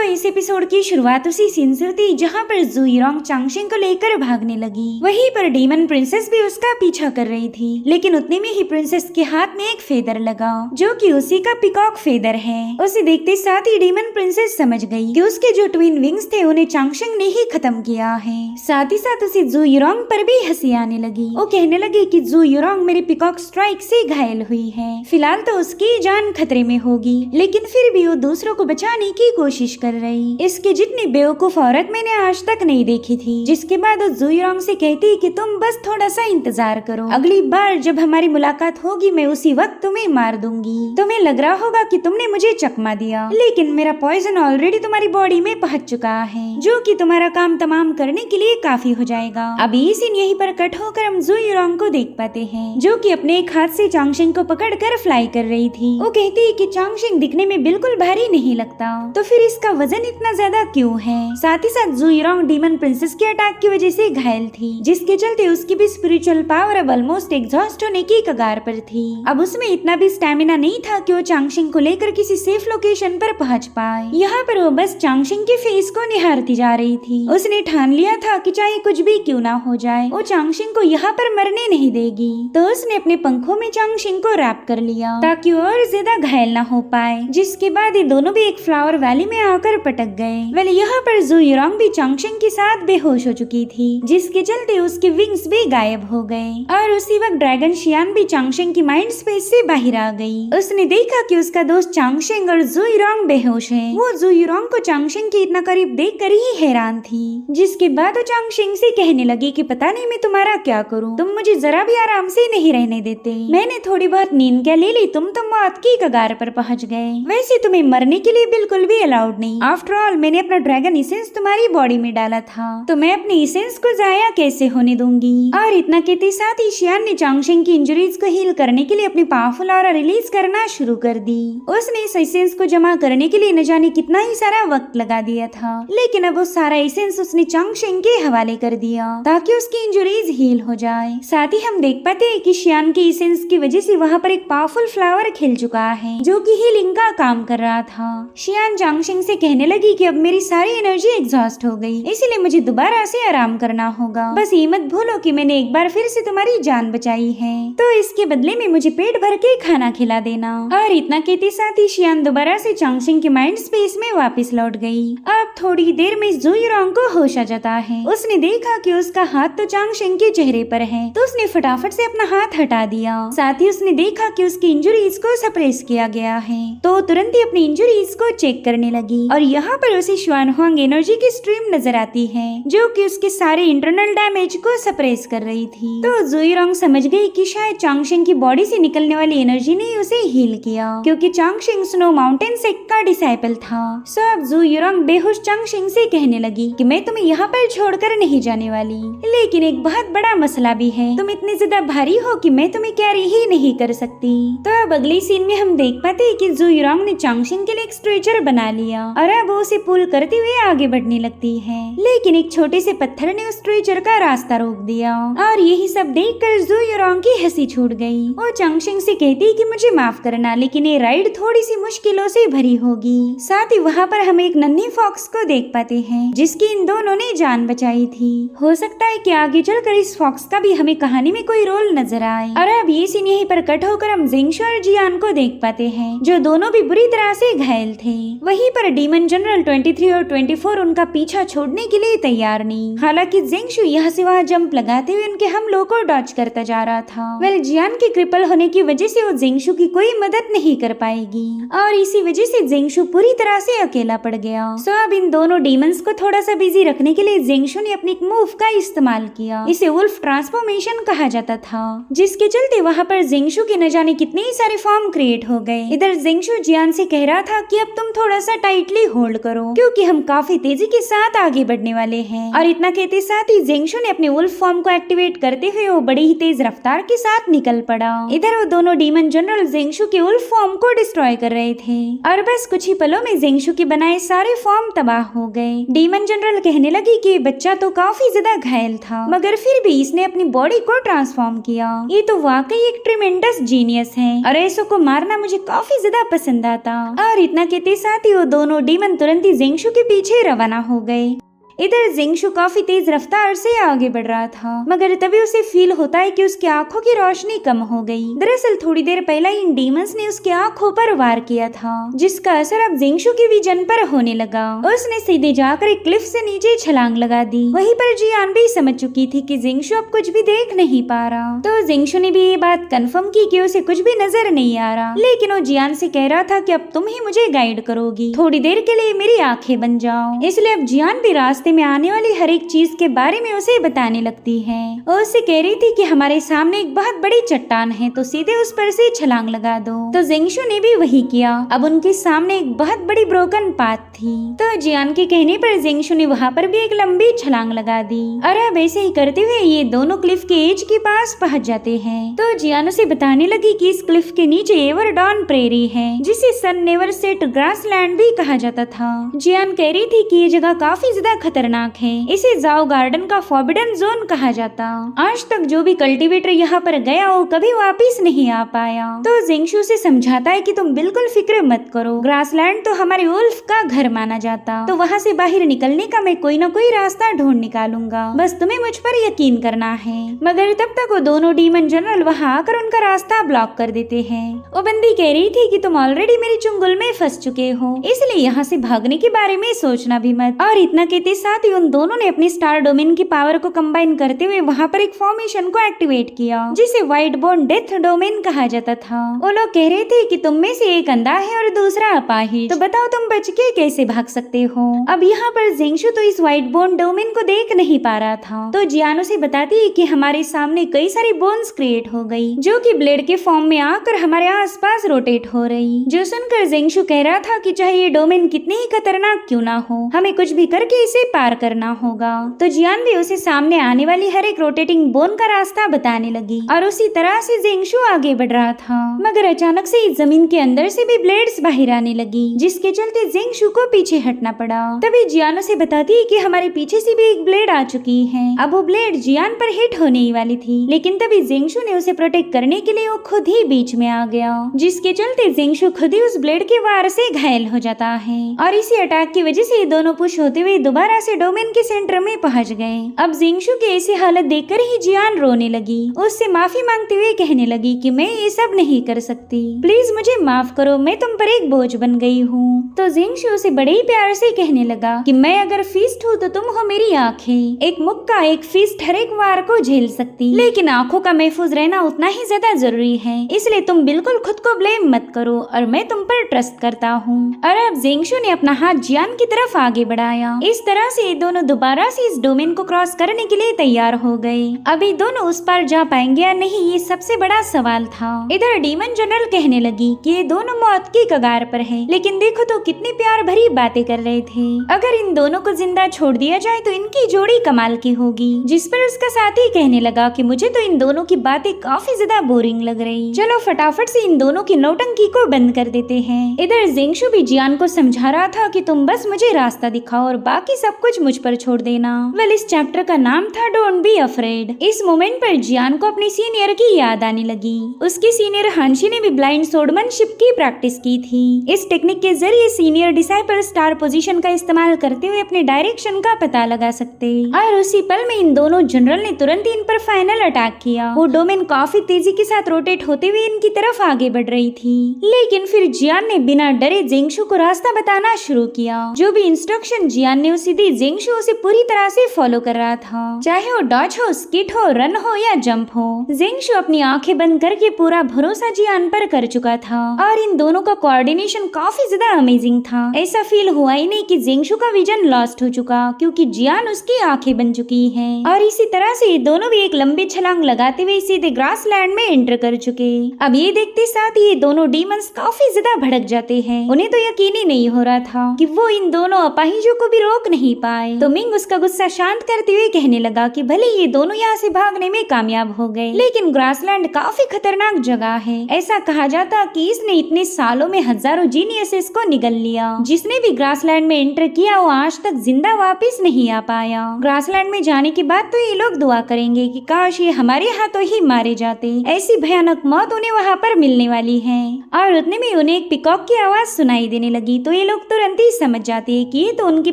इस एपिसोड की शुरुआत उसी सीन से होती जहाँ पर जुईरोंग चांगशेंग को लेकर भागने लगी। वहीं पर डीमन प्रिंसेस भी उसका पीछा कर रही थी, लेकिन उतने में ही प्रिंसेस के हाथ में एक फेदर लगा जो कि उसी का पिकॉक फेदर है। उसे देखते साथ ही डीमन प्रिंसेस समझ गई कि उसके जो ट्विन विंग्स थे उन्हें चांगशेंग ने ही खत्म किया है। साथ ही साथ उसे जुईरोंग पर भी हंसी आने लगी। वो कहने लगी कि जुईरोंग मेरे पिकॉक स्ट्राइक से घायल हुई है, फिलहाल तो उसकी जान खतरे में होगी, लेकिन फिर भी वो दूसरों को बचाने की कोशिश कर रही। इसकी जितनी बेवकूफ औरत मैंने आज तक नहीं देखी थी। जिसके बाद वो जुईरोंग से कहती कि तुम बस थोड़ा सा इंतजार करो, अगली बार जब हमारी मुलाकात होगी मैं उसी वक्त तुम्हें मार दूंगी। तुम्हें लग रहा होगा कि तुमने मुझे चकमा दिया, लेकिन मेरा पॉइजन ऑलरेडी तुम्हारी बॉडी में पहुंच चुका है, जो कि तुम्हारा काम तमाम करने के लिए काफी हो जाएगा। अभी ये सीन यहीं पर कट होकर हम जुईरोंग को देख पाते हैं, जो कि अपने एक हाथ से चांगशेंग को पकड़कर फ्लाई कर रही थी। वो कहती है कि चांगशेंग दिखने में बिल्कुल भारी नहीं लगता, तो फिर इसका वजन इतना ज्यादा क्यों है। साथ ही साथ जुईरोंग डीमन प्रिंसेस के अटैक की वजह से घायल थी, जिसके चलते उसकी भी स्पिरिचुअल पावर अब ऑलमोस्ट एग्जॉस्ट होने की कगार पर थी। अब उसमें इतना भी स्टैमिना नहीं था कि वो चांगशेंग को लेकर किसी सेफ लोकेशन पर पहुंच पाए। यहाँ पर वो बस चांगशेंग के फेस को निहारती जा रही थी। उसने ठान लिया था कि चाहे कुछ भी क्यों ना हो जाए, वो चांगशेंग को यहाँ पर मरने नहीं देगी। तो उसने अपने पंखों में चांगशेंग को रैप कर लिया ताकि वो और ज्यादा घायल ना हो पाए। जिसके बाद ये दोनों भी एक फ्लावर वैली में आकर पटक गए। वेल यहाँ पर जुईरोंग भी चांगशेंग के साथ बेहोश हो चुकी थी, जिसके चलते उसके विंग्स भी गायब हो गए। और उसी वक्त ड्रैगन शियान भी चांगशेंग की माइंड स्पेस से बाहर आ गई। उसने देखा कि उसका दोस्त चांगशेंग और जुईरोंग बेहोश है। वो जुईरोंग को चांगशेंग के इतना करीब देखकर ही हैरान थी। जिसके बाद वो चांगशेंग से कहने लगी कि पता नहीं मैं तुम्हारा क्या करूं, तुम मुझे जरा भी आराम से नहीं रहने देते। मैंने थोड़ी बहुत नींद क्या ले ली, तुम तो मौत की कगार पर पहुंच गए। वैसे तुम्हें मरने के लिए बिल्कुल भी अलाउड नहीं। आफ्टर ऑल मैंने अपना ड्रैगन इसेंस तुम्हारी बॉडी में डाला था, तो मैं अपने इसेंस को जाया कैसे होने दूंगी। और इतना कहते साथ ही शियान ने चांगशेंग की इंजरीज को हील करने के लिए अपनी पावरफुल ऑरा रिलीज करना शुरू कर दी। उसने इस एसेंस को जमा करने के लिए न जाने कितना ही सारा वक्त लगा दिया था, लेकिन अब वो सारा एसेंस उसने चांगशेंग के हवाले कर दिया ताकि उसकी इंजरीज हील हो जाए। साथ ही हम देख पाते हैं कि शियान के एसेंस की वजह से वहाँ पर एक पावरफुल फ्लावर खिल चुका है, जो कि हीलिंग का काम कर रहा था। शियान चांगशेंग से कहने लगी कि अब मेरी सारी एनर्जी एग्जॉस्ट हो गई, इसीलिए मुझे दोबारा से आराम करना होगा। बस ये मत भूलो कि मैंने एक बार फिर से तुम्हारी जान बचाई है, तो इसके बदले में मुझे पेट भर के खाना खिला देना। और इतना कहते साथ ही शियान दोबारा से चांगशेंग के माइंड स्पेस में वापस लौट गई। अब थोड़ी देर में जुईरोंग को होश आ जाता है। उसने देखा कि उसका हाथ तो चांगशेंग के चेहरे पर है, तो उसने फटाफट से अपना हाथ हटा दिया। साथ ही उसने देखा कि उसकी इंजरीज को सप्रेस किया गया है, तो तुरंत ही अपनी इंजरीज को चेक करने लगी। और यहाँ पर उसे श्वानहुआंग एनर्जी की स्ट्रीम नजर आती है, जो कि उसके सारे इंटरनल डैमेज को सप्रेस कर रही थी। तो जुईरोंग समझ गई कि शायद चांगशेंग की बॉडी से निकलने वाली एनर्जी ने उसे हील किया, क्योंकि चांगशेंग स्नो माउंटेन सेक्ट का डिसाइपल था। सो अब जुईरोंग बेहोश चांगशेंग से कहने लगी कि मैं तुम्हें यहाँ पर छोड़कर नहीं जाने वाली, लेकिन एक बहुत बड़ा मसला भी है। तुम इतने ज्यादा भारी हो कि मैं तुम्हें कैरी ही नहीं कर सकती। तो अब अगली सीन में हम देख पाते हैं कि जुईरोंग ने चांगशेंग के लिए एक स्ट्रेचर बना लिया और अब वो उसे पुल करते हुए आगे बढ़ने लगती है, लेकिन एक छोटे से पत्थर ने उस स्ट्रेचर का रास्ता रोक दिया। और यही सब देखकर जुईरोंग की हंसी छूट गई। वो चांगशेंग से कहती कि मुझे माफ करना, लेकिन ये राइड थोड़ी सी मुश्किलों से भरी होगी। साथ ही वहाँ पर हम एक नन्ही फॉक्स को देख पाते हैं, जिसकी इन दोनों ने जान बचाई थी। हो सकता है कि आगे चलकर इस फॉक्स का भी हमें कहानी में कोई रोल नजर आए। और अब ये सीन यहीं पर कट होकर हम जिंगशू और जियान को देख पाते हैं, जो दोनों भी बुरी तरह से घायल थे। वहीं पर डीमन जनरल 23 और 24 उनका पीछा छोड़ने के लिए तैयार नहीं। हालांकि जिंगशू यहाँ से वहाँ जंप लगाते हुए उनके हमलों को डॉच करता जा रहा था। वेल जियान के क्रिपल होने की वजह से वो जिंगशू की कोई मदद नहीं कर पाएगी, और इसी वजह से जिंगशू पूरी तरह से अकेला पड़ गया। सो अब इन दोनों डीमंस को थोड़ा सा बिजी रखने के लिए जिंगशू ने अपनी एक मूव का इस्तेमाल किया। इसे वुल्फ ट्रांसफॉर्मेशन कहा जाता था, जिसके चलते वहाँ पर जिंगशू के न जाने कितने ही सारे फॉर्म क्रिएट हो गए। इधर जिंगशू जियान से कह रहा था कि अब तुम थोड़ा सा टाइटली होल्ड करो, क्योंकि हम काफी तेजी के साथ आगे बढ़ने वाले हैं। और इतना कहते साथ ही जिंगशू ने अपने वुल्फ फॉर्म को एक्टिवेट करते हुए वो बड़ी ही तेज रफ्तार के साथ निकल पड़ा। इधर वो दोनों डीमन जनरल जिंगशू के वुल्फ फॉर्म को डिस्ट्रॉय कर रहे थे, और बस कुछ ही पलों में जिंगशू के बनाए सारे फॉर्म तबाह तबाह हो गए। डीमन जनरल कहने लगी कि ये बच्चा तो काफी ज्यादा घायल था, मगर फिर भी इसने अपनी बॉडी को ट्रांसफॉर्म किया। ये तो वाकई एक ट्रिमेंडस जीनियस है और ऐसो को मारना मुझे काफी ज्यादा पसंद आता। और इतना कहते साथ ही वो दोनों डीमन तुरंत ही जिंगशु के पीछे रवाना हो गए। इधर जिंगशु काफी तेज रफ्तार से आगे बढ़ रहा था, मगर तभी उसे फील होता है कि उसकी आंखों की रोशनी कम हो गई। दरअसल थोड़ी देर पहले इन डीमंस ने उसकी आंखों पर वार किया था, जिसका असर अब जिंगशु के विजन पर होने लगा। उसने सीधे जाकर एक क्लिफ से नीचे छलांग लगा दी। वहीं पर जियान भी समझ चुकी थी कि जिंगशु अब कुछ भी देख नहीं पा रहा, तो जिंगशु ने भी ये बात कंफर्म की कि उसे कुछ भी नजर नहीं आ रहा। लेकिन वो जियान से कह रहा था कि अब तुम ही मुझे गाइड करोगी, थोड़ी देर के लिए मेरी आंखें बन जाओ। इसलिए अब जियान भी रास्ते में आने वाली हर एक चीज के बारे में उसे बताने लगती है। और उससे कह रही थी कि हमारे सामने एक बहुत बड़ी चट्टान है, तो सीधे उस पर से छलांग लगा दो। तो जिंगशु ने भी वही किया। अब उनके सामने एक बहुत बड़ी ब्रोकन पाथ थी, तो जियान के कहने पर जिंगशु ने वहाँ पर भी एक लंबी छलांग लगा दी। और अब ऐसे ही करते हुए ये दोनों क्लिफ के एज के पास पहुँच जाते हैं। तो जियान उसे बताने लगी कि इस क्लिफ के नीचे एवरडॉन प्रेरी है, जिसे सन नेवर सेट ग्रासलैंड भी कहा जाता था। जियान कह रही थी कि ये जगह काफी ज्यादा खतरनाक है, इसे जाओ गार्डन का फॉरबिडन जोन कहा जाता। आज तक जो भी कल्टीवेटर यहाँ पर गया वो कभी वापिस नहीं आ पाया। तो जिंगशु से समझाता है कि तुम बिल्कुल फिक्र मत करो, ग्रासलैंड तो हमारे वुल्फ का घर माना जाता, तो वहाँ से बाहर निकलने का मैं कोई न कोई रास्ता ढूंढ निकालूंगा, बस तुम्हें मुझ पर यकीन करना है। मगर तब तक वो दोनों डीमन जनरल वहाँ आकर उनका रास्ता ब्लॉक कर देते हैं। वो बंदी कह रही थी कि तुम ऑलरेडी मेरी चुंगल में फंस चुके हो, इसलिए यहाँ से भागने के बारे में सोचना भी मत। और इतना कहते साथ ही उन दोनों ने अपनी स्टार डोमेन की पावर को कंबाइन करते हुए वहाँ पर एक फॉर्मेशन को एक्टिवेट किया, जिसे व्हाइट बोन डेथ डोमेन कहा जाता था। वो लोग कह रहे थे कि तुम में से एक अंधा है और दूसरा अपाहिज, तो बताओ तुम बच के कैसे भाग सकते हो। अब यहाँ पर जिंगशु तो इस व्हाइट बोन डोमेन को देख नहीं पा रहा था, तो जियानो से बताती है कि हमारे सामने कई सारी बोन्स क्रिएट हो गई, जो कि ब्लेड के फॉर्म में आकर हमारे आसपास रोटेट हो रही। जो सुनकर जिंगशु कह रहा था कि चाहे ये डोमेन कितनी ही खतरनाक क्यों ना हो, हमें कुछ भी करके इसे पार करना होगा। तो जियान भी उसे सामने आने वाली हर एक रोटेटिंग बोन का रास्ता बताने लगी, और उसी तरह से जिंगशु आगे बढ़ रहा था। मगर अचानक से इस जमीन के अंदर से भी ब्लेड्स बाहर आने लगी, जिसके चलते जिंगशु को पीछे हटना पड़ा। तभी जियान उसे बताती है कि हमारे पीछे से भी एक ब्लेड आ चुकी है। अब वो ब्लेड जियान पर हिट होने ही वाली थी, लेकिन तभी जिंगशु ने उसे प्रोटेक्ट करने के लिए वो खुद ही बीच में आ गया, जिसके चलते जिंगशु खुद ही उस ब्लेड के वार से घायल हो जाता है। और इसी अटैक की वजह से ये दोनों पुश होते हुए दोबारा से डोमेन के सेंटर में पहुंच गए। अब जिंगशु की ऐसी हालत देखकर ही जियान रोने लगी, उससे माफी मांगते हुए कहने लगी कि मैं ये सब नहीं कर सकती, प्लीज मुझे माफ करो, मैं तुम पर एक बोझ बन गई हूँ। तो जिंगशु उसे बड़े ही प्यार से कहने लगा कि मैं अगर फिस्ट हूँ तो तुम हो मेरी आंखें। एक मुक्का एक फिस्ट हर एक वार को झेल सकती, लेकिन आंखों का महफूज रहना उतना ही ज्यादा जरूरी है, इसलिए तुम बिल्कुल खुद को ब्लेम मत करो और मैं तुम पर ट्रस्ट करता हूँ। और अब जिंगशु ने अपना हाथ जियान की तरफ आगे बढ़ाया। इस तरह से ये दोनों दोबारा से इस डोमेन को क्रॉस करने के लिए तैयार हो गए। अभी दोनों उस पार जा पाएंगे या नहीं, ये सबसे बड़ा सवाल था। इधर डीमन जनरल कहने लगी कि ये दोनों मौत की कगार पर है, लेकिन देखो तो कितनी प्यार भरी बातें कर रहे थे। अगर इन दोनों को जिंदा छोड़ दिया जाए तो इनकी जोड़ी कमाल की होगी। जिस पर उसका साथी कहने लगा कि मुझे तो इन दोनों की बातें काफी ज्यादा बोरिंग लग रही, चलो फटाफट से इन दोनों की नौटंकी को बंद कर देते हैं। इधर जिंगशु भी जियान को समझा रहा था कि तुम बस मुझे रास्ता दिखाओ और बाकी सब कुछ मुझ पर छोड़ देना। वेल, इस चैप्टर का नाम था डोंट बी अफ्रेड। इस मोमेंट पर जियान को अपनी सीनियर की याद आने लगी। उसकी सीनियर हांशी ने भी ब्लाइंड सोर्डमैनशिप की प्रैक्टिस की थी। इस टेक्निक के जरिए सीनियर डिसाइपल स्टार पोजीशन का इस्तेमाल करते हुए अपने डायरेक्शन का पता लगा सकते। और उसी पल में इन दोनों जनरल ने तुरंत इन पर फाइनल अटैक किया। वो डोमेन काफी तेजी के साथ रोटेट होते हुए इनकी तरफ आगे बढ़ रही थी, लेकिन फिर जियान ने बिना डरे जिंगशु को रास्ता बताना शुरू किया। जो भी इंस्ट्रक्शन जियान ने उसे दी, जिंगशु उसे पूरी तरह से फॉलो कर रहा था, चाहे वो डॉज हो, स्किट हो, रन हो या जंप हो। जिंगशु अपनी आंखें बंद करके पूरा भरोसा जियान पर कर चुका था, और इन दोनों का कोऑर्डिनेशन काफी ज्यादा अमेजिंग था। ऐसा फील हुआ ही नहीं कि जिंगशु का विजन लॉस्ट हो चुका, क्योंकि जियान उसकी आंखें बन चुकी हैं। और इसी तरह से ये दोनों भी एक लंबी छलांग लगाते हुए सीधे ग्रासलैंड में एंटर कर चुके। अब ये देखते साथ ही ये दोनों डीमंस काफी ज्यादा भड़क जाते हैं। उन्हें तो यकीन ही नहीं हो रहा था कि वो इन दोनों अपाहिजों को भी रोक नहीं पाए तो मिंग उसका गुस्सा शांत करते हुए कहने लगा कि भले ये दोनों यहाँ से भागने में कामयाब हो गए, लेकिन ग्रासलैंड काफी खतरनाक जगह है। ऐसा कहा जाता कि इसने इतने सालों में हजारों जीनियसेस को निगल लिया। जिसने भी ग्रासलैंड में एंटर किया वो आज तक जिंदा वापस नहीं आ पाया। ग्रासलैंड में जाने के बाद तो ये लोग दुआ करेंगे कि काश ये हमारे हाथों ही मारे जाते। ऐसी भयानक मौत उन्हें वहाँ पर मिलने वाली है। और उतने में उन्हें एक पिकॉक की आवाज सुनाई देने लगी तो ये लोग तुरंत ही समझ जाते हैं कि ये तो उनकी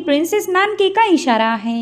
प्रिंसेस नानके का इशारा है।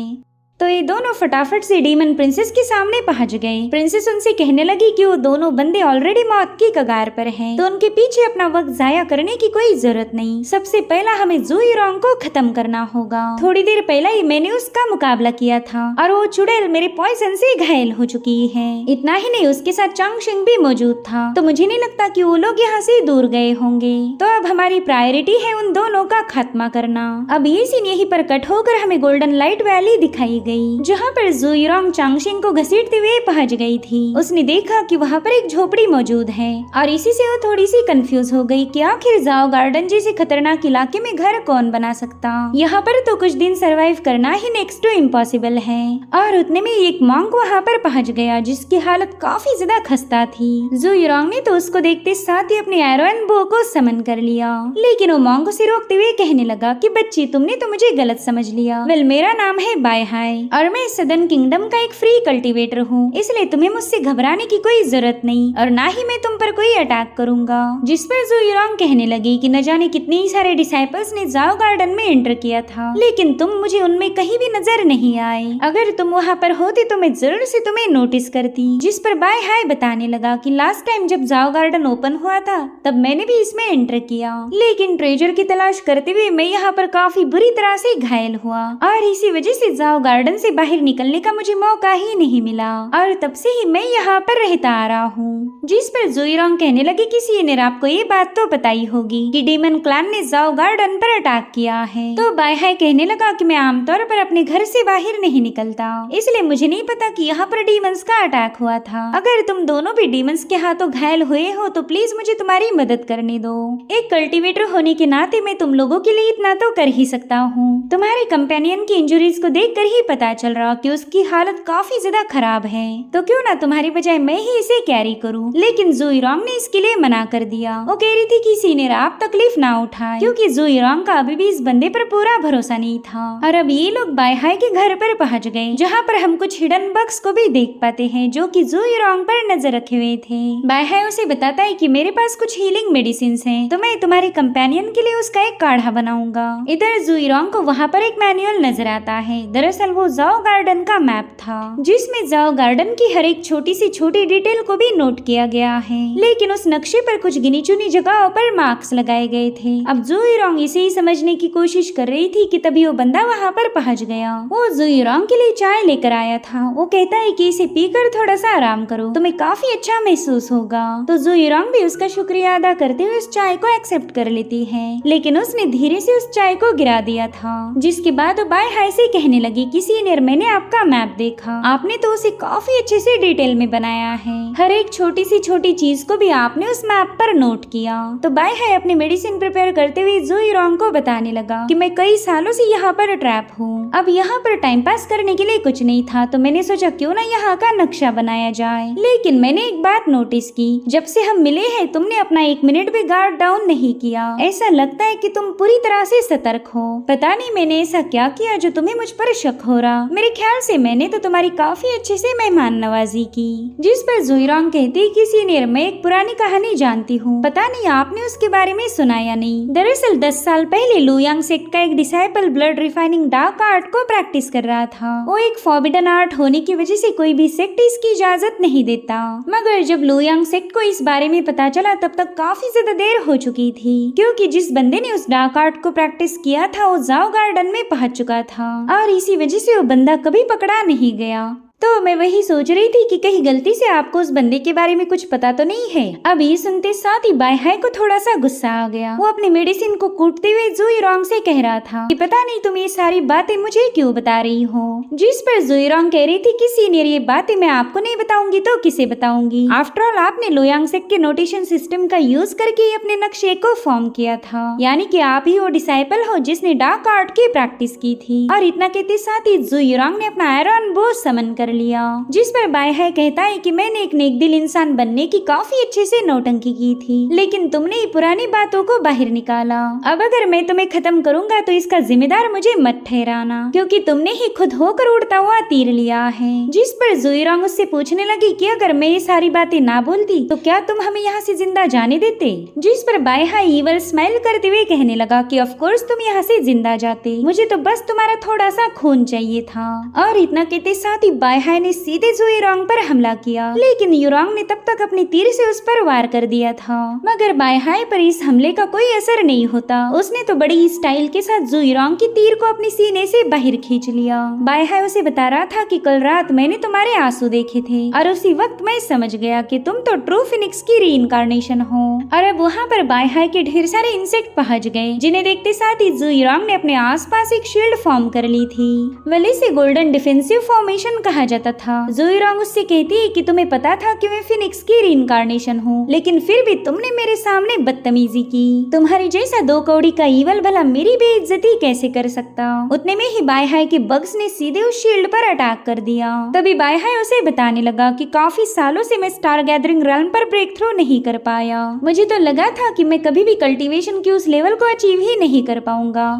तो ये दोनों फटाफट से डीमन प्रिंसेस के सामने पहुंच गए। प्रिंसेस उनसे कहने लगी कि वो दोनों बंदे ऑलरेडी मौत की कगार पर हैं, तो उनके पीछे अपना वक्त जाया करने की कोई जरूरत नहीं। सबसे पहला हमें जुईरोंग को खत्म करना होगा। थोड़ी देर पहले ही मैंने उसका मुकाबला किया था और वो चुड़ैल मेरे पॉइजन से घायल हो चुकी है। इतना ही नहीं, उसके साथ चांगशिंग भी मौजूद था, तो मुझे नहीं लगता कि वो लोग यहाँ से दूर गए होंगे। तो अब हमारी प्रायोरिटी है उन दोनों का खात्मा करना। अब ये सीन यहीं पर कट होकर हमें गोल्डन लाइट वैली दिखाई गई, जहाँ पर जुईरोंग चांगशिंग को घसीटते हुए पहुंच गई थी। उसने देखा कि वहाँ पर एक झोपड़ी मौजूद है और इसी से वो थोड़ी सी कंफ्यूज हो गई कि आखिर जाओ गार्डन जैसे खतरनाक इलाके में घर कौन बना सकता। यहाँ पर तो कुछ दिन सरवाइव करना ही नेक्स्ट टू इम्पॉसिबल है। और उतने में एक मॉन्क वहाँ पर पहुँच गया जिसकी हालत काफी ज्यादा खस्ता थी। जुईरोंग ने तो उसको देखते साथ ही अपने एरो एंड बो को समन कर लिया, लेकिन वो मॉन्क उसे रोकते हुए कहने लगा कि बच्ची, तुमने तो मुझे गलत समझ लिया। वेल, मेरा नाम है बायहाई और मैं सदर्न किंगडम का एक फ्री कल्टीवेटर हूँ, इसलिए तुम्हें मुझसे घबराने की कोई जरूरत नहीं और ना ही मैं तुम पर कोई अटैक करूंगा। जिस पर जुईरोंग कहने लगी कि न जाने कितने ही सारे डिसाइपल्स ने जाओ गार्डन में एंटर किया था, लेकिन तुम मुझे उनमें कहीं भी नजर नहीं आए। अगर तुम वहाँ पर होती तो मैं जरूर से तुम्हें नोटिस करती। जिस पर बायहाई बताने लगा कि लास्ट टाइम जब जाओ गार्डन ओपन हुआ था तब मैंने भी इसमें एंटर किया, लेकिन ट्रेजर की तलाश करते हुए मैं यहाँ पर काफी बुरी तरह से घायल हुआ और इसी वजह से जाओ गार्डन से बाहर निकलने का मुझे मौका ही नहीं मिला और तब से ही मैं यहाँ पर रहता आ रहा हूँ। जिस पर जुईरोंग कहने लगी कि सीनियर, आपको ये बात तो पता ही होगी कि डीमन क्लैन ने जाओ गार्डन पर अटैक किया है। तो बायहाई कहने लगा कि मैं आमतौर पर अपने घर से बाहर नहीं निकलता, इसलिए मुझे नहीं पता कि यहाँ पर डीमंस का अटैक हुआ था। अगर तुम दोनों भी डीमंस के हाथों घायल हुए हो तो प्लीज मुझे तुम्हारी मदद करने दो। एक कल्टीवेटर होने के नाते मैं तुम लोगों के लिए इतना तो कर ही सकता हूँ। तुम्हारे कंपेनियन की इंजुरीज को देख कर ही पता चल रहा कि उसकी हालत काफी ज्यादा खराब है, तो क्यों ना तुम्हारी बजाय मैं ही इसे कैरी करूं। लेकिन जुईरोंग ने इसके लिए मना कर दिया। वो कह रही थी कि सीनियर, आप तकलीफ ना उठाएं, क्योंकि जुईरोंग का अभी भी इस बंदे पर पूरा भरोसा नहीं था। और अब ये लोग बायहाई के घर पर पहुंच गए, जहाँ पर हम कुछ हिडन बग्स को भी देख पाते हैं जो कि जुईरोंग पर नजर रखे हुए थे। बायहाई उसे बताता है कि मेरे पास कुछ हीलिंग मेडिसिन हैं, तो मैं तुम्हारे कंपेनियन के लिए उसका एक काढ़ा बनाऊंगा। इधर जुईरोंग को वहाँ पर एक मैनुअल नजर आता है। दरअसल वो जाओ गार्डन का मैप था, जिसमें जाओ गार्डन की हर एक छोटी सी छोटी डिटेल को भी नोट किया गया है, लेकिन उस नक्शे पर कुछ गिनी चुनी जगहों पर मार्क्स लगाए गए थे। अब जुईरोंग इसे ही समझने की कोशिश कर रही थी कि तभी वो बंदा वहाँ पर पहुँच गया। वो जुईरोंग के लिए चाय लेकर आया था। वो कहता है कि इसे पीकर थोड़ा सा आराम करो, तुम्हें काफी अच्छा महसूस होगा। तो जुईरोंग भी उसका शुक्रिया अदा करते हुए उस चाय को एक्सेप्ट कर लेती है, लेकिन उसने धीरे से उस चाय को गिरा दिया था। जिसके बाद वो बायहाई से कहने लगी कि सीनियर, मैंने आपका मैप देखा, आपने तो उसे काफी अच्छे से डिटेल में बनाया है। हर एक छोटी सी छोटी चीज को भी आपने उस मैप पर नोट किया। तो बायहाई अपने मेडिसिन प्रिपेयर करते हुए जुईरोंग को बताने लगा कि मैं कई सालों से यहाँ पर ट्रैप हूँ। अब यहाँ पर टाइम पास करने के लिए कुछ नहीं था, तो मैंने सोचा क्यों ना यहाँ का नक्शा बनाया जाए। लेकिन मैंने एक बात नोटिस की, जब से हम मिले हैं तुमने अपना 1 मिनट भी गार्ड डाउन नहीं किया। ऐसा लगता है कि तुम पूरी तरह से सतर्क हो। पता नहीं मैंने ऐसा क्या किया जो तुम्हें मुझ पर शक हो रहा। मेरे ख्याल से मैंने तो तुम्हारी काफी अच्छे से मेहमान नवाजी की। जिस पर जुईरोंग कहती कि सीनियर, मैं एक पुरानी कहानी जानती हूँ, पता नहीं आपने उसके बारे में सुना या नहीं। दरअसल 10 साल पहले लुयांग सेक्ट का एक disciple blood refining dark art को प्रैक्टिस कर रहा था। वो एक फॉरबिडन आर्ट होने की वजह से कोई भी सेक्ट इसकी इजाजत नहीं देता, मगर जब लुयांग सेक्ट को इस बारे में पता चला तब तक काफी ज्यादा देर हो चुकी थी, क्योंकि जिस बंदे ने उस डार्क आर्ट को प्रैक्टिस किया था वो जाओ गार्डन में पहुंच चुका था और इसी वजह से वो बंदा कभी पकड़ा नहीं गया। तो मैं वही सोच रही थी कि कहीं गलती से आपको उस बंदे के बारे में कुछ पता तो नहीं है। अब ये सुनते साथ ही बाय हाय को थोड़ा सा गुस्सा आ गया। वो अपनी मेडिसिन को कूटते हुए जुई रोंग से कह रहा था कि पता नहीं तुम ये सारी बातें मुझे क्यों बता रही हो। जिस पर जुई रोंग कह रही थी कि सीनियर ये बातें मैं आपको नहीं बताऊंगी तो किसे बताऊंगी। आफ्टर ऑल आपने लोयांग सेक के नोटेशन सिस्टम का यूज करके अपने नक्शे को फॉर्म किया था, यानी कि आप ही वो डिसाइपल हो जिसने डार्क आर्ट की प्रैक्टिस की थी। और इतना कहते साथ ही जुई रोंग ने अपना आयरन बो समन कर लिया। जिस पर बाय हाय कहता है कि मैंने एक नेक दिल इंसान बनने की काफी अच्छे से नौटंकी की थी, लेकिन तुमने पुरानी बातों को बाहर निकाला। अब अगर मैं तुम्हें खत्म करूंगा तो इसका जिम्मेदार मुझे मत ठहराना, क्योंकि तुमने ही खुद होकर उड़ता हुआ तीर लिया है। जिस पर जुई रोंग उससे पूछने लगी कि अगर मैं ये सारी बातें ना बोलती तो क्या तुम हमें यहाँ से जिंदा जाने देते। जिस पर बाय हाय ईवल स्माइल करते हुए कहने लगा कि ऑफ कोर्स तुम यहाँ से जिंदा जाते, मुझे तो बस तुम्हारा थोड़ा सा खून चाहिए था। और इतना कहते साथ ही बाय हाय ने सीधे जुई रोंग पर हमला किया, लेकिन युरोंग ने तब तक अपनी तीर से उस पर वार कर दिया था। मगर बाय हाय पर इस हमले का कोई असर नहीं होता। उसने तो बड़ी ही स्टाइल के साथ जुई रोंग की तीर को अपनी सीने से बाहर खींच लिया। बाय हाय उसे बता रहा था कि कल रात मैंने तुम्हारे आंसू देखे थे और उसी वक्त मैं समझ गया कि तुम तो ट्रू फिनिक्स की रीइंकार्नेशन हो। और अब वहाँ पर बाय हाय के ढेर सारे इंसेक्ट पहुंच गए, जिन्हें देखते साथ ही जुई रोंग ने अपने आसपास एक शील्ड फॉर्म कर ली थी। वली से गोल्डन डिफेंसिव फॉर्मेशन कहा जाता था। जुई रोंग उससे कहती है कि तुम्हें पता था कि मैं फिनिक्स की रीइंकार्नेशन हूँ, लेकिन फिर भी तुमने मेरे सामने बदतमीजी की। तुम्हारी जैसा दो कौड़ी का ईवल भला मेरी बेइज्जती कैसे कर सकता। उतने में ही बाय हाय के बग्स ने सीधे उस शील्ड पर अटैक कर दिया। तभी बाय हाय उसे बताने लगा कि काफी सालों से मैं स्टार गैदरिंग रेल्म पर ब्रेक थ्रू नहीं कर पाया। मुझे तो लगा था कि मैं कभी भी कल्टीवेशन की उस लेवल को अचीव ही नहीं कर पाऊंगा।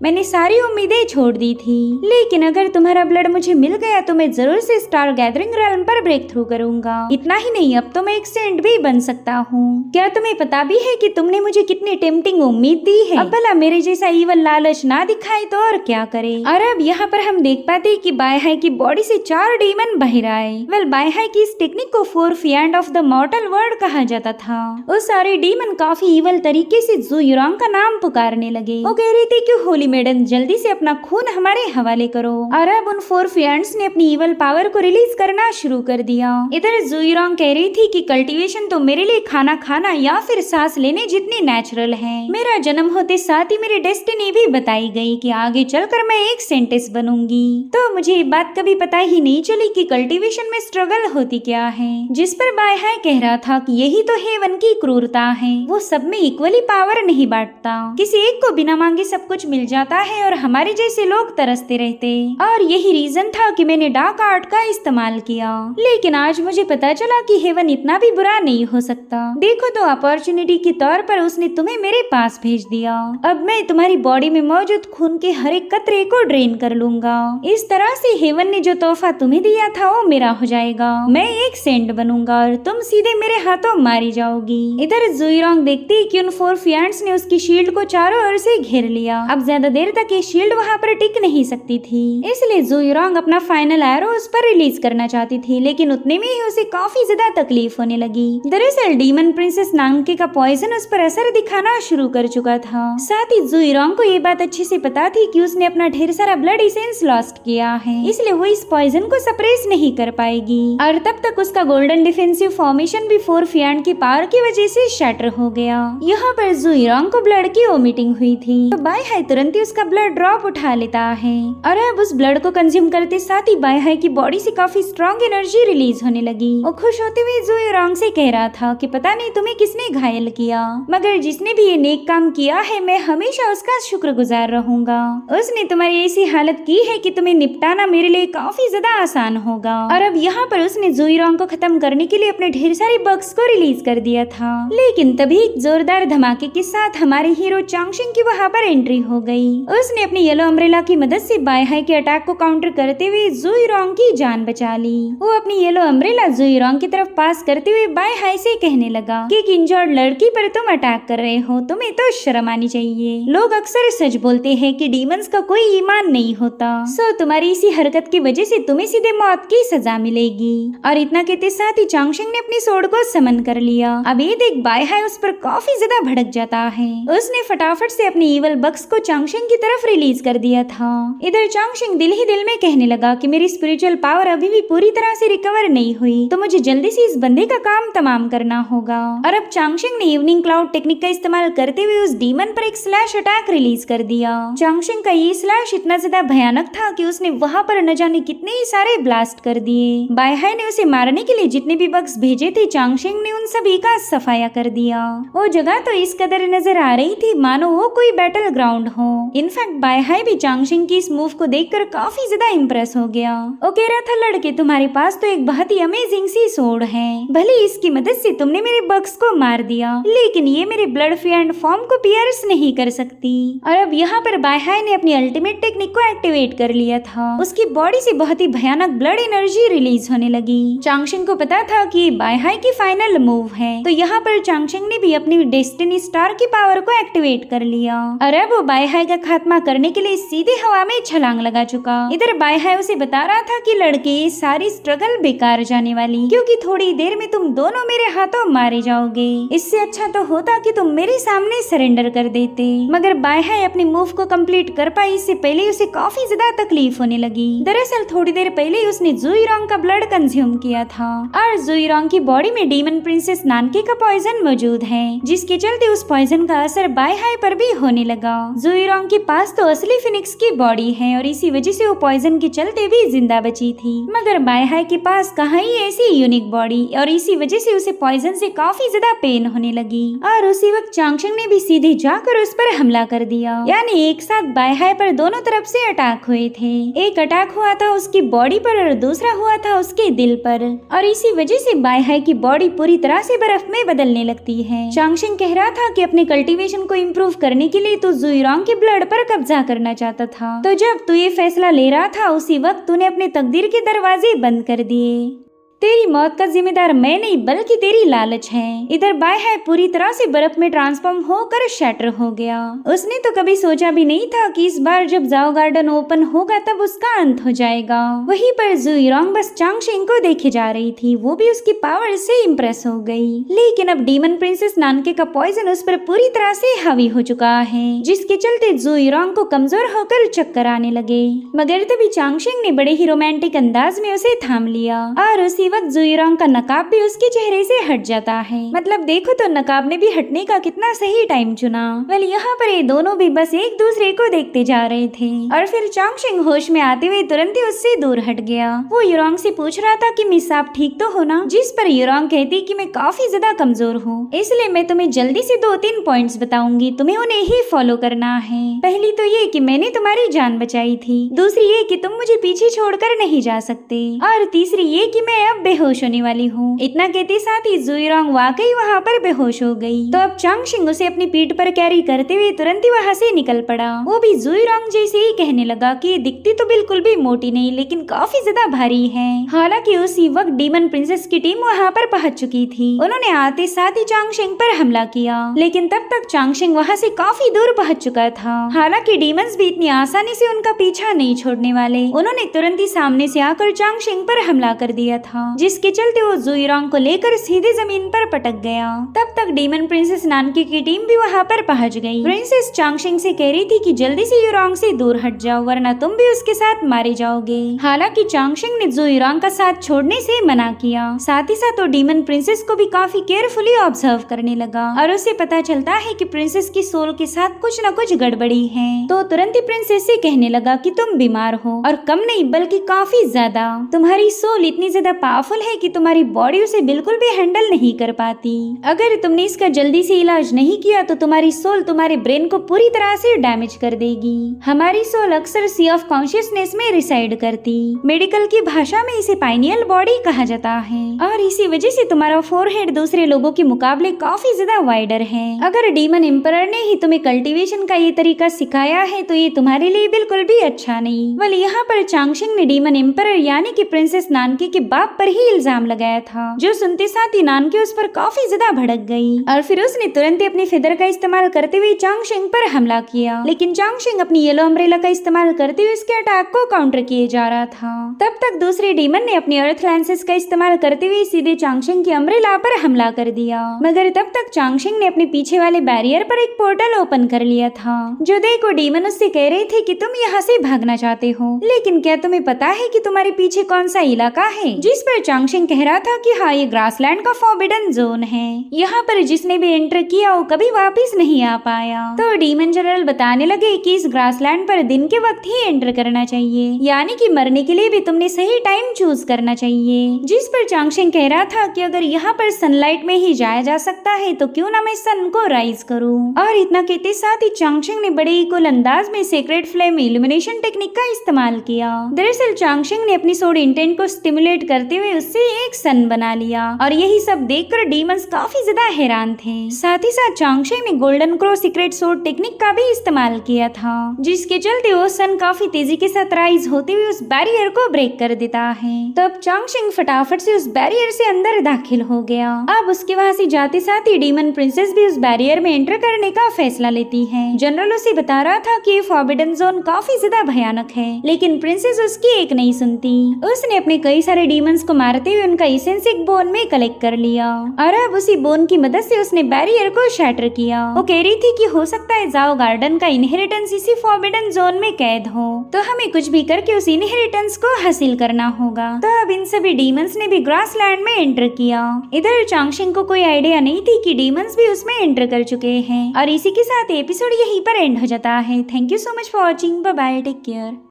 मैंने सारी उम्मीदें छोड़ दी थी, लेकिन अगर तुम्हारा ब्लड मुझे मिल गया तो मैं जरूर से स्टार गैदरिंग रेल्म पर ब्रेक थ्रू करूंगा। इतना ही नहीं, अब तो मैं एक सेंट भी बन सकता हूँ। क्या तुम्हें पता भी है कि तुमने मुझे कितनी टेम्पटिंग उम्मीद दी है। अब भला मेरे जैसा ईवल लालच ना दिखाए तो और क्या करे। और अब यहाँ पर हम देख पाते कि बाय हाय की बॉडी से 4 डीमन बाहर आए। वेल, बाय हाय की इस टेक्निक को 4 फिएंड ऑफ द मॉर्टल वर्ल्ड कहा जाता था। उस सारे डीमन काफी ईवल तरीके से जुई रोंग का नाम पुकारने लगे। वो कह रही थी कि होली मेडन जल्दी से अपना खून हमारे हवाले करो। और अब उन 4 फिएंड्स ने अपनी ईवल पावर को रिलीज करना शुरू कर दिया। इधर जुई रोंग कह रही थी कि कल्टीवेशन तो मेरे लिए खाना खाना या फिर सांस लेने जितनी नेचुरल है। मेरा जन्म होते साथ ही मेरी डेस्टिनी भी बताई गई कि आगे चलकर मैं एक सेंटेस बनूंगी। तो मुझे ये बात कभी पता ही नहीं चली कि कल्टीवेशन में स्ट्रगल होती क्या है। जिस पर बाय हाय कह रहा था कि यही तो हेवन की क्रूरता है, वो सब में इक्वली पावर नहीं बांटता। किसी एक को बिना मांगे सब कुछ मिल जाता है और हमारे जैसे लोग तरसते रहते। और यही रीजन था कि मैंने डार्क आर्ट का इस्तेमाल किया। लेकिन आज मुझे पता चला कि हेवन इतना भी बुरा नहीं हो सकता। देखो तो अपॉर्चुनिटी के तौर पर उसने तुम्हें मेरे पास भेज दिया। अब मैं तुम्हारी बॉडी में मौजूद खून के हर एक कतरे को ड्रेन कर लूंगा। इस तरह से हेवन ने जो तोहफा तुम्हें दिया था वो मेरा हो जाएगा। मैं एक सेंट बनूंगा और तुम सीधे मेरे हाथों मारी जाओगी। इधर जुई रोंग देखती कि उन 4 फिएंड्स ने उसकी शील्ड को चारों ओर से घेर लिया। अब ज्यादा देर तक ये शील्ड वहाँ पर टिक नहीं सकती थी, इसलिए जुई रोंग अपना फाइनल एरो उस पर रिलीज करना चाहती थी, लेकिन उतने में ही उसे काफी ज्यादा तकलीफ होने लगी। दरअसल डीमन प्रिंसेस नांगके का पॉइजन उस पर असर दिखाना शुरू कर चुका था। साथ ही जुई रोंग को ये बात अच्छे से पता थी कि उसने अपना ढेर सारा ब्लड एसेंस लॉस्ट किया है, इसलिए वो इस पॉइजन को सप्रेस नहीं कर पाएगी। और तब तक उसका गोल्डन डिफेंसिव फॉर्मेशन भी 4 फिएंड की पावर की वजह से शैटर हो गया। यहाँ पर जुई रोंग को ब्लड की वोमिटिंग हुई थी, तो बाय हाय तुरंत ही उसका ब्लड ड्रॉप उठा लेता है। और अब उस ब्लड को कंज्यूम करते साथ ही बाय हाय की बॉडी से काफी स्ट्रॉन्ग एनर्जी रिलीज होने लगी। वो खुश होते हुए जुई रोंग से कह रहा था कि पता नहीं तुम्हें किसने घायल किया, मगर जिसने भी ये नेक काम किया है मैं हमेशा उसका शुक्रगुजार रहूंगा। उसने तुम्हारी ऐसी हालत की है कि तुम्हें निपटाना मेरे लिए काफी ज्यादा आसान होगा। और अब यहाँ पर उसने जुई रोंग को खत्म करने के लिए अपने ढेर सारे बग्स को रिलीज कर दिया था, लेकिन तभी एक जोरदार धमाके के साथ हमारे हीरो चांगशिंग की वहाँ पर एंट्री हो गई। उसने अपनी येलो अम्ब्रेला की मदद से बाय हाय के अटैक को काउंटर करते हुए जुई रोंग की जान बचा ली। वो अपनी येलो अम्ब्रेला जुई रोंग की तरफ पास करते हुए बाय हाय से कहने लगा कि एक इंजर्ड लड़की पर तुम अटैक कर रहे हो, तुम्हें तो शर्म आनी चाहिए। लोग अक्सर सच बोलते हैं कि डीमंस का कोई ईमान नहीं होता, सो तुम्हारी इसी हरकत की वजह से तुम्हें सीधे मौत की सजा मिलेगी। और इतना कहते साथ ही चांगशिंग ने अपनी सोर्ड को समन कर लिया। अब ये देख बाय हाय उस पर काफी ज्यादा भड़क जाता है। उसने फटाफट से अपनी ईवल बग्स को चांगशिंग चांगशिंग की तरफ रिलीज कर दिया था। इधर चांगशिंग दिल ही दिल में कहने लगा कि मेरी स्पिरिचुअल पावर अभी भी पूरी तरह से रिकवर नहीं हुई, तो मुझे जल्दी से इस बंदे का काम तमाम करना होगा। और अब चांगशिंग ने इवनिंग क्लाउड टेक्निक का इस्तेमाल करते हुए उस डीमन पर एक स्लैश अटैक रिलीज कर दिया। चांगशिंग का ये स्लैश इतना ज्यादा भयानक था कि उसने वहाँ पर न जाने कितने ही सारे ब्लास्ट कर दिए। बायहाई ने उसे मारने के लिए जितने भी बग्स भेजे थे, चांगशिंग ने उन सभी का सफाया कर दिया। वो जगह तो इस कदर नजर आ रही थी मानो वो कोई बैटल ग्राउंड हो। इनफैक्ट बायहाई भी चांगशिंग की इस मूव को देखकर काफी ज्यादा इम्प्रेस हो गया। वो कह रहा था, लड़के तुम्हारे पास तो एक बहुत ही अमेजिंग सी सोड है, भले इसकी मदद से तुमने मेरे बग्स को मार दिया, लेकिन ये मेरे ब्लड फ्रेंड फॉर्म को पियर्स नहीं कर सकती। और अब यहाँ पर बायहाई ने अपनी अल्टीमेट टेक्निक को एक्टिवेट कर लिया था। उसकी बॉडी से बहुत ही भयानक ब्लड एनर्जी रिलीज होने लगी। चांगशिंग को पता था कि बायहाई की फाइनल मूव है, तो यहाँ पर चांगशिंग ने भी अपनी डेस्टिनी स्टार की पावर को एक्टिवेट कर लिया और अब वो बायहाई का खात्मा करने के लिए सीधे हवा में छलांग लगा चुका। इधर बायहाई उसे बता रहा था कि लड़के सारी स्ट्रगल बेकार जाने वाली, क्योंकि थोड़ी देर में तुम दोनों मेरे हाथों मारे जाओगे। इससे अच्छा तो होता कि तुम मेरे सामने सरेंडर कर देते। मगर बायहाई अपनी मूव को कंप्लीट कर पाई इससे पहले उसे काफी ज्यादा तकलीफ होने लगी। दरअसल थोड़ी देर पहले उसने जुईरोंग का ब्लड कंज्यूम किया था और जुईरोंग की बॉडी में डीमन प्रिंसेस नानके का पॉइजन मौजूद है, जिसके चलते उस पॉइजन का असर बायहाई पर भी होने लगा। जुईरोंग के पास तो असली फिनिक्स की बॉडी है और इसी वजह से वो पॉइजन के चलते भी जिंदा बची थी, मगर बायहाई के पास कहाँ ही ऐसी यूनिक बॉडी, और इसी वजह से उसे पॉइजन से काफी ज्यादा पेन होने लगी। और उसी वक्त चांगशिंग ने भी सीधे जाकर उस पर हमला कर दिया, यानी एक साथ बायहाई पर दोनों तरफ से अटैक हुए थे। एक अटैक हुआ था उसकी बॉडी पर और दूसरा हुआ था उसके दिल पर, और इसी वजह से बायहाई की बॉडी पूरी तरह से बर्फ में बदलने लगती है। चांगशिंग कह रहा था कि अपने कल्टीवेशन को इम्प्रूव करने के लिए तो जुईरोंग के ब्लड पर कब्जा करना चाहता था, तो जब तू ये फैसला ले रहा था उसी वक्त तूने अपने तकदीर के दरवाजे बंद कर दिए। तेरी मौत का जिम्मेदार मैं नहीं बल्कि तेरी लालच है। इधर बायहाई पूरी तरह से बर्फ में ट्रांसफॉर्म होकर शैटर हो गया। उसने तो कभी सोचा भी नहीं था कि इस बार जब जाओ गार्डन ओपन होगा तब उसका अंत हो जाएगा। वहीं पर जुईरोंग बस चांगशिंग को देखे जा रही थी, वो भी उसकी पावर से इम्प्रेस हो गई। लेकिन अब डीमन प्रिंसेस नानके का पॉइजन उस पर पूरी तरह से हावी हो चुका है, जिसके चलते जुईरोंग को कमजोर होकर चक्कर आने लगे। मगर तभी चांगशिंग ने बड़े ही रोमांटिक अंदाज में उसे थाम लिया और उसी वक्त जुईरोंग का नकाब भी उसके चेहरे से हट जाता है। मतलब देखो तो नकाब ने भी हटने का कितना सही टाइम चुना। वेल यहाँ पर ये दोनों भी बस एक दूसरे को देखते जा रहे थे और फिर चांगशिंग होश में आते हुए तुरंत ही उससे दूर हट गया। वो युरोंग से पूछ रहा था कि मिस आप ठीक तो हो ना, जिस पर युरोंग कहती कि मैं काफी ज्यादा कमजोर हूँ, इसलिए मैं तुम्हें जल्दी से 2-3 पॉइंट्स बताऊंगी, तुम्हें उन्हें ही फॉलो करना है। पहली तो ये कि मैंने तुम्हारी जान बचाई थी, दूसरी ये कि तुम मुझे पीछे छोड़कर नहीं जा सकते, और तीसरी ये कि मैं अब बेहोश होने वाली हूँ। इतना कहते साथ ही जुईरोंग वाकई वहाँ पर बेहोश हो गई। तो अब चांगशिंग उसे अपनी पीठ पर कैरी करते हुए तुरंत ही वहाँ से निकल पड़ा। वो भी जुईरोंग जैसे ही कहने लगा कि दिखती तो बिल्कुल भी मोटी नहीं लेकिन काफी ज्यादा भारी है। हालांकि उसी वक्त डीमन प्रिंसेस की टीम वहाँ पर पहुंच चुकी थी। उन्होंने आते साथ ही चांगशिंग पर हमला किया, लेकिन तब तक चांगशिंग वहाँ से काफी दूर पहुंच चुका था। हालांकि डीमंस भी इतनी आसानी से उनका पीछा नहीं छोड़ने वाले। उन्होंने तुरंत ही सामने से आकर चांगशिंग पर हमला कर दिया था, जिसके चलते वो जुईरोंग को लेकर सीधे जमीन पर पटक गया। तब तक डीमन प्रिंसेस नानके की टीम भी वहाँ पर पहुँच गई। प्रिंसेस चांगशिंग से कह रही थी कि जल्दी से युरोंग से दूर हट जाओ वरना तुम भी उसके साथ मारे जाओगे। हालांकि चांगशिंग ने जुईरोंग का साथ छोड़ने से मना किया। साथ ही साथ वो डीमन प्रिंसेस को भी काफी केयरफुली ऑब्जर्व करने लगा और उसे पता चलता है कि प्रिंसेस की सोल के साथ कुछ न कुछ गड़बड़ी है। तो तुरंत ही प्रिंसेस से कहने लगा कि तुम बीमार हो और कम नहीं बल्कि काफी ज्यादा। तुम्हारी सोल इतनी ज्यादा पावरफुल है कि तुम्हारी बॉडी उसे बिल्कुल भी हैंडल नहीं कर पाती। अगर तुमने इसका जल्दी से इलाज नहीं किया तो तुम्हारी सोल तुम्हारे ब्रेन को पूरी तरह से डैमेज कर देगी। हमारी सोल अक्सर सी ऑफ कॉन्शियसनेस में रिसाइड करती। मेडिकल की भाषा में इसे पाइनियल बॉडी कहा जाता है और इसी वजह से तुम्हारा फोरहेड दूसरे लोगों के मुकाबले काफी ज्यादा वाइडर है। अगर डीमन एम्परर ने ही तुम्हें कल्टीवेशन का ये तरीका सिखाया है तो ये तुम्हारे लिए बिल्कुल भी अच्छा नहीं। वल यहाँ पर चांगशिंग ने डीमन एम्परर यानी कि प्रिंसेस नानके के बाप पर ही इल्जाम लगाया था, जो सुनते साथ ही नानके उस पर काफी ज्यादा भड़क गई और फिर उसने तुरंत ही अपनी फेदर का इस्तेमाल करते हुए चांगशेंग पर हमला किया। लेकिन चांगशेंग अपनी येलो अम्ब्रेला का इस्तेमाल करते हुए उसके अटैक को काउंटर किए जा रहा था। तब तक दूसरे डीमन ने अपनी अर्थ लैंसेस का इस्तेमाल करते हुए सीधे चांगशेंग की अम्ब्रेला पर हमला कर दिया, मगर तब तक चांगशेंग ने अपने पीछे वाले बैरियर पर एक पोर्टल ओपन कर लिया था। जो देखो डीमन उससे कह रहे थे कि तुम यहाँ से भागना चाहते हो, लेकिन क्या तुम्हें पता है कि तुम्हारे पीछे कौन सा इलाका है? जिस पर चांगशेंग कह रहा था कि हाँ, ये ग्रासलैंड का फॉरबिडन जोन है, यहाँ पर जिसने भी एंटर किया वो कभी वापस नहीं आ पाया। तो डीमन जनरल बताने लगे कि इस ग्रासलैंड पर दिन के वक्त ही एंटर करना चाहिए, यानी कि मरने के लिए भी तुमने सही टाइम चूज करना चाहिए। जिस पर चांगशेंग कह रहा था कि अगर यहाँ पर सनलाइट में ही जाया जा सकता है तो क्यों ना मैं सन को राइज करूं। और इतना कहते साथ ही चांगशेंग ने बड़े इक्वल अंदाज में सीक्रेट फ्लेम इल्यूमिनेशन टेक्निक का इस्तेमाल किया। दरअसल चांगशेंग ने अपनी सोड इंटेंट को स्टिमुलेट करते हुए उससे एक सन बना लिया और यही सब देखकर डीमंस काफी ज्यादा हैरान थे। साथ ही साथ चांगशेंग ने गोल्डन क्रो सीक्रेट सोड टेक्निक का भी इस्तेमाल किया था, जिसके चलते वो सन काफी तेजी के साथ राइज होते हुए उस बैरियर को ब्रेक कर देता है। तब चांगशेंग फटाफट से उस बैरियर से अंदर दाखिल हो गया। अब उसके वहां से जाते साथ ही डीमन प्रिंसेस भी उस बैरियर में एंटर करने का फैसला लेती है। जनरल उसे बता रहा था कि ये फॉरबिडन जोन काफी ज्यादा भयानक है, लेकिन प्रिंसेस उसकी एक नहीं सुनती। उसने अपने कई सारे डीमंस को मारते हुए उनका एसेंस एक बोन में कलेक्ट कर लिया और अब उसी बोन की मदद से उसने बैरियर को शैटर किया। वो कह रही थी कि हो सकता है जाओ गार्डन का इनहेरिटेंस इसी फॉरबिडन जोन में कैद हो, तो हमें कुछ भी करके उस इनहेरिटेंस को हासिल करना होगा। तो अब इन सभी डीमंस ने भी ग्रासलैंड में एंटर किया। इधर चांगशेंग को कोई आइडिया नहीं थी कि डीमंस भी उसमें एंटर कर चुके हैं। और इसी के साथ एपिसोड यहीं पर एंड हो जाता है। Thank you so much for watching. Bye bye, take care.